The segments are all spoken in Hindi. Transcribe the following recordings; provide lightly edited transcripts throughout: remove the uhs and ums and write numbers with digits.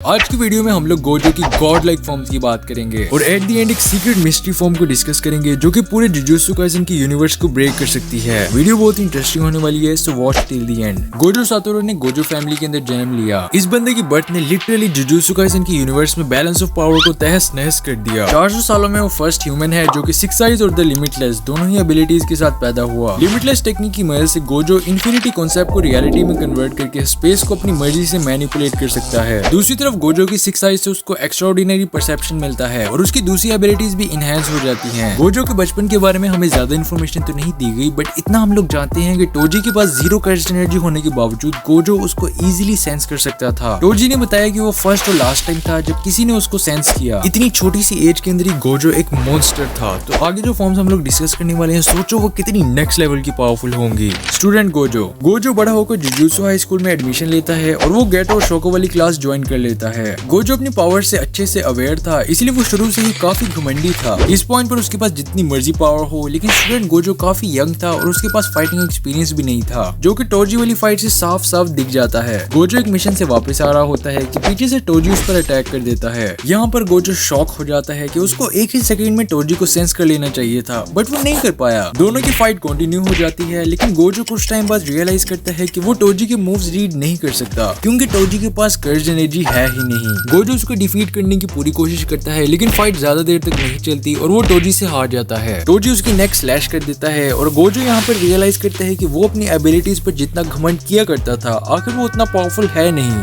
आज की वीडियो में हम लोग गोजो की गॉड लाइक फॉर्म्स की बात करेंगे और एट द एंड एक सीक्रेट मिस्ट्री फॉर्म को डिस्कस करेंगे जो कि पूरे जुजुत्सु काइसन की यूनिवर्स को ब्रेक कर सकती है। वीडियो बहुत इंटरेस्टिंग होने वाली है, so watch till the end. Gojo Satoru ने गोजो फैमिली के अंदर जन्म लिया। इस बंदे की बर्थ ने लिटरली जुजुत्सु काइसन की यूनिवर्स में बैलेंस ऑफ पावर को तहस नहस कर दिया। 400 सालों में वो फर्स्ट ह्यूमन है जो कि सिक्स आइज और द लिमिटलेस दोनों ही एबिलिटीज के साथ पैदा हुआ। लिमिटलेस टेक्निक की मदद से गोजो इन्फिनिटी कॉन्सेप्ट को रियलिटी में कन्वर्ट करके स्पेस को अपनी मर्जी से मैनिपुलेट कर सकता है। दूसरी तरफ गोजो की सिक्स से उसको एक्स्ट्राऑर्डिनरी परसेप्शन मिलता है और उसकी दूसरी एबिलिटीज भी इनहेंस हो जाती हैं। गोजो के बचपन के बारे में हमें ज्यादा इन्फॉर्मेशन तो नहीं दी गई, बट इतना हम लोग जानते हैं कि टोजी के पास जीरो कर्स्ट एनर्जी होने के बावजूद गोजो उसको इजीली सेंस कर सकता था। टोजी ने बताया कि वो फर्स्ट और लास्ट टाइम था जब किसी ने उसको सेंस किया। इतनी छोटी सी एज के अंदर ही गोजो एक मॉन्स्टर था। तो आगे जो फॉर्म्स हम लोग डिस्कस करने वाले हैं, सोचो वो कितनी नेक्स्ट लेवल की पावरफुल होंगी। स्टूडेंट गोजो बड़ा होकर जुजुत्सु हाई स्कूल में एडमिशन लेता है और वो गेटो और शोको वाली क्लास ज्वाइन कर लेता है। गोजो अपनी पावर से अच्छे से अवेयर था, इसलिए वो शुरू से ही काफी घमंडी था। इस पॉइंट पर उसके पास जितनी मर्जी पावर हो, लेकिन स्टूडेंट गोजो काफी यंग था और उसके पास फाइटिंग एक्सपीरियंस भी नहीं था, जो कि टोजी वाली फाइट से साफ साफ दिख जाता है। गोजो एक मिशन से वापस आ रहा होता है कि पीछे से टोजी उस पर अटैक कर देता है। यहाँ पर गोजो शॉक हो जाता है कि उसको एक ही सेकंड में टोजी को सेंस कर लेना चाहिए था, बट वो नहीं कर पाया। दोनों की फाइट कंटिन्यू हो जाती है, लेकिन गोजो कुछ टाइम बाद रियलाइज करता है कि वो टोजी के मूव्स रीड नहीं कर सकता, क्योंकि टोजी के पास कर्ज एनर्जी है ही नहीं। गोजो उसको डिफीट करने की पूरी कोशिश करता है, लेकिन फाइट ज्यादा देर तक नहीं चलती और वो टोजी से हार जाता है। टोजी उसकी नेक स्लैश कर देता है और गोजो यहाँ पर रियलाइज करता है कि वो अपनी एबिलिटीज पर जितना घमंड किया करता था, आखिर वो उतना पावरफुल है नहीं।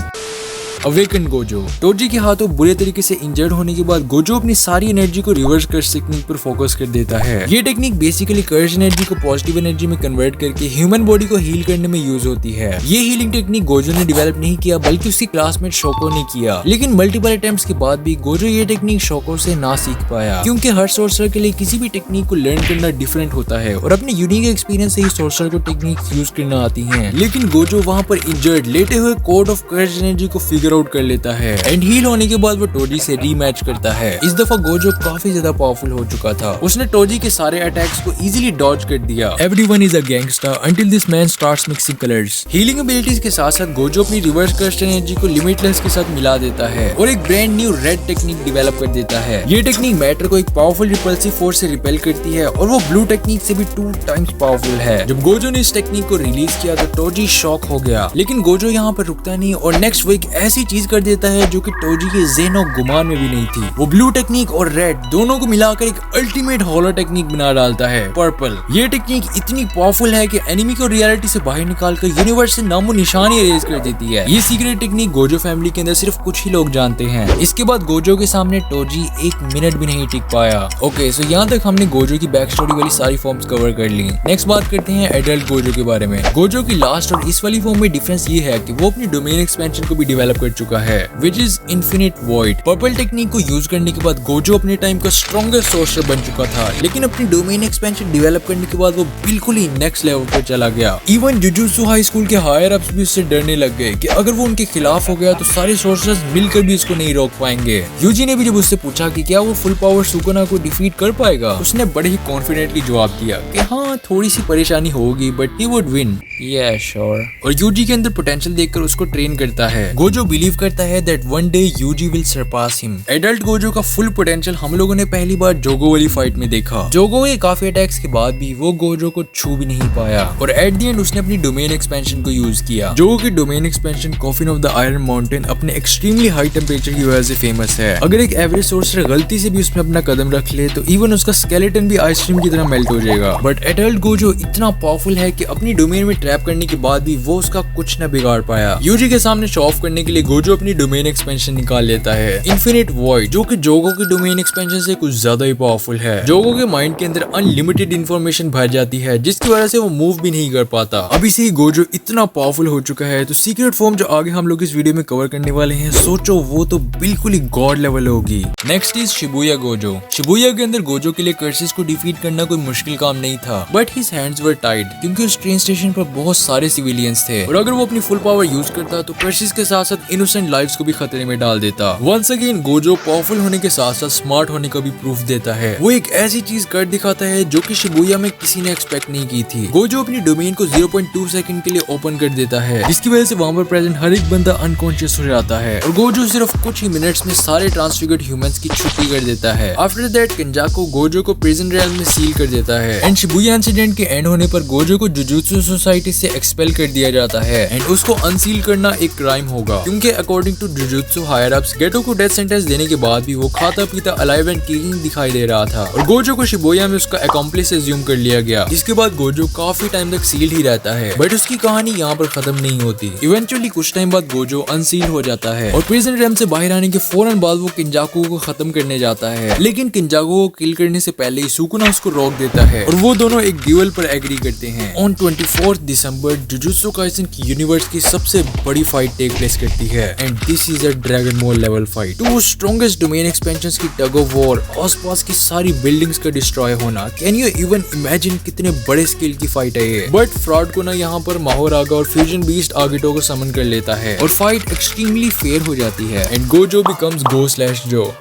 Awaken Gojo. टोजी के हाथों बुरे तरीके से इंजर्ड होने के बाद गोजो अपनी सारी एनर्जी को रिवर्स कर्स टेक्निक पर फोकस कर देता है। ये टेक्निक बेसिकली कर्स एनर्जी को पॉजिटिव एनर्जी में कन्वर्ट करके ह्यूमन बॉडी को हील करने में यूज होती है। ये हीलिंग टेक्निक गोजो ने डेवलप नहीं किया, बल्कि उसकी क्लासमेट शोको ने किया। लेकिन मल्टीपल अटेम्प्ट्स के बाद भी गोजो ये टेक्निक शोको से ना सीख पाया, क्योंकि हर सोर्सर के लिए किसी भी टेक्निक को लर्न करना डिफरेंट होता है और अपने यूनिक एक्सपीरियंस से ही सोर्सर को टेक्निक यूज करना आती है। लेकिन गोजो वहाँ पर इंजर्ड लेटे हुए कोड ऑफ कर्स एनर्जी को फिगर आउट कर लेता है एंड हील होने के बाद वो टोजी से रीमैच करता है। इस दफा गोजो काफी ज्यादा पावरफुल हो चुका था। उसने टोजी के सारे अटैक्स को इजीली डॉज कर दिया। Everyone is a gangster until this man starts mixing colours. Healing abilities के साथ साथ गोजो अपनी रिवर्स कर्स्ट एनर्जी को लिमिटलेस के साथ मिला देता है और एक brand new red technique develop कर देता है। ये टेक्निक मैटर को एक पावरफुल रिपल्सिव फोर्स से रिपेल करती है और वो ब्लू टेक्निक से भी 2 टाइम्स पावरफुल है। जब गोजो ने इस टेक्निक को रिलीज किया तो टोजी शॉक हो गया, लेकिन गोजो यहाँ पर रुकता नहीं और नेक्स्ट वीक ऐसी चीज कर देता है जो कि टोजी के ज़हन और गुमान में भी नहीं थी। वो ब्लू टेक्निक और रेड दोनों को मिलाकर एक अल्टीमेट हॉलो टेक्निक बना डालता है, पर्पल। ये टेक्निक इतनी पावरफुल है कि एनिमी को रियलिटी से बाहर निकालकर यूनिवर्स से नामो निशान इरेज कर देती है। ये सीक्रेट टेक्निक गोजो फैमिली के अंदर सिर्फ कुछ ही लोग जानते हैं। इसके बाद गोजो के सामने टोजी 1 मिनट भी नहीं टिक पाया। ओके, सो यहाँ तक हमने गोजो की बैक स्टोरी वाली सारी फॉर्म्स कवर कर ली। नेक्स्ट बात करते हैं एडल्ट गोजो के बारे में। गोजो की लास्ट और इस वाली फॉर्म में डिफरेंस ये है कि वो अपनी डोमेन एक्सपेंशन को भी डेवलप कर चुका है, which is infinite void. Purple technique को यूज करने के बाद गोजो अपने टाइम का स्ट्रॉन्गेस्ट सोर्सर बन चुका था, लेकिन अपनी डोमेन एक्सपेंशन डेवलप करने के बाद वो बिल्कुल ही नेक्स्ट लेवल पर चला गया। इवन जुजुत्सु हाई स्कूल के हायर अप्स भी उससे डरने लग गए कि अगर वो उनके खिलाफ हो गया तो सारे सोर्सर्स मिलकर भी उसको नहीं रोक पाएंगे। यूजी ने भी जब उससे पूछा कि क्या वो फुल पावर सुकुना को डिफीट कर पाएगा, उसने बड़े ही कॉन्फिडेंटली जवाब दिया कि हाँ, थोड़ी सी परेशानी होगी but he would win. Yeah, sure. और यूजी के अंदर पोटेंशियल देखकर उसको ट्रेन करता है। गोजो बिलीव करता है that one day Yuji will surpass him. Adult Gojo का फुल पोटेंशियल हम लोगों ने पहली बार जोगो वाली फाइट में देखा। जोगो के काफी अटैक्स के बाद भी वो गोजो को छू भी नहीं पाया और एट द एंड उसने अपनी डोमेन एक्सपेंशन को यूज किया। जोगो की domain expansion coffin of the iron mountain अपने एक्सट्रीमली हाई टेम्परेचर की वजह से फेमस है। अगर एक एवरेज सोर्सर गलती से भी उसमें अपना कदम रख ले तो इवन उसका स्केलेटन भी आइसक्रीम की तरह मेल्ट हो जाएगा। बट एडल्ट गोजो इतना पावरफुल है कि अपनी डोमेन में ट्रैप करने के बाद भी वो उसका कुछ न बिगाड़ पाया। यूजी के सामने शो ऑफ करने के लिए गोजो अपनी डोमेन एक्सपेंशन निकाल लेता है, इन्फिनिट वॉइड, जो कि जोगो की डोमेन एक्सपेंशन से कुछ ज्यादा ही पावरफुल है। जोगो के माइंड के अंदर अनलिमिटेड इंफॉर्मेशन भर जाती है, जिसकी वजह से वो मूव भी नहीं कर पाता। अभी से ही गोजो इतना पावरफुल हो चुका है, तो सीक्रेट फॉर्म जो आगे हम लोग इस वीडियो में कवर करने वाले हैं, सोचो वो तो बिल्कुल ही गॉड लेवल होगी। Next is Shibuya Gojo. Shibuya के अंदर गोजो के लिए कर्सेस को डिफीट करना कोई मुश्किल काम नहीं था, but his hands were tied, क्योंकि उस ट्रेन स्टेशन पर बहुत सारे सिविलियंस थे और अगर वो अपनी फुल पावर यूज करता तो कर्सेस के साथ साथ इनोसेंट लाइव्स को भी खतरे में डाल देता। वंस अगेन गोजो पावरफुल होने के साथ साथ स्मार्ट होने का भी प्रूफ देता है। वो एक ऐसी चीज कर दिखाता है जो कि शिबुया में किसी ने एक्सपेक्ट नहीं की थी। गोजो अपनी डोमेन को 0.2 सेकंड के लिए ओपन कर देता है, जिसकी वजह से वहां पर प्रेजेंट हर एक बंदा अनकॉन्शियस हो जाता है और गोजो सिर्फ कुछ ही मिनट्स में सारे ट्रांसफिगर्ड ह्यूमंस की छुट्टी कर देता है। आफ्टर दैट केंजाको गोजो को प्रिजन रेल में सील कर देता है एंड शिबुया इंसिडेंट के एंड होने पर गोजो को जुजुत्सु सोसाइटी से एक्सपेल कर दिया जाता है एंड उसको अनसील करना एक क्राइम होगा, क्योंकि according to Jujutsu higher ups Geto को डेथ सेंटेंस देने के बाद भी वो खाता पीता अलाइव एंड किलिंग दिखाई दे रहा था और गोजो को शिबुया में उसका अकॉम्प्लिस एज्यूम कर लिया गया, जिसके बाद गोजो काफी टाइम तक सील्ड ही रहता है। बट उसकी कहानी यहाँ पर खत्म नहीं होती। इवेंचुअली कुछ टाइम बाद गोजो अनसील हो जाता है और प्रिजन रैम से बाहर आने के फौरन बाद वो किंजाको को खत्म करने जाता है, लेकिन किंजाको को किल करने से पहले ही सुकुना उसको रोक देता है और वो दोनों एक ड्यूल पर एग्री करते हैं। ऑन 24 दिसंबर जुजुत्सु काइसन की यूनिवर्स की सबसे बड़ी फाइट टेक प्लेस करती है and this is a Dragon Ball level fight. Two strongest domain expansions की टग ऑफ वॉर, आसपास की सारी बिल्डिंग्स का डिस्ट्रॉय होना, कैन यू इवन इमेजिन कितने बड़े स्केल की फाइट है ये। बट फ्रॉड को ना यहाँ पर माहोरागा और फ्यूजन बीस्ट आगिटो को समन कर लेता है और फाइट एक्सट्रीमली फेयर हो जाती है and Gojo becomes Gojo.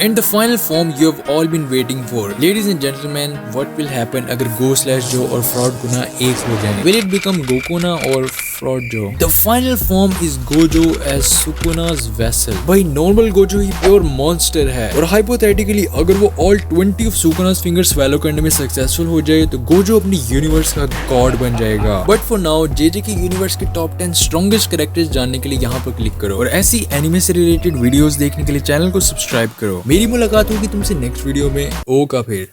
And the final form you have all been waiting for. Ladies and gentlemen, what will happen अगर Go/Jo और Fraud गुना एक हो जाए? Will it become Gokuna or Fraud Jo? The final form is Gojo as Sukuna's vessel. भाई normal Gojo ही प्योर monster है और hypothetically अगर वो all 20 of Sukuna's fingers swallow करने में successful हो जाए तो Gojo अपनी universe का god बन जाएगा। But for now JJ की universe के top 10 strongest characters जानने के लिए यहाँ पर क्लिक करो और ऐसी anime से related videos देखने के लिए चैनल को सब्सक्राइब करो। मेरी मुलाकात होगी तुमसे नेक्स्ट वीडियो में। ओका फिर।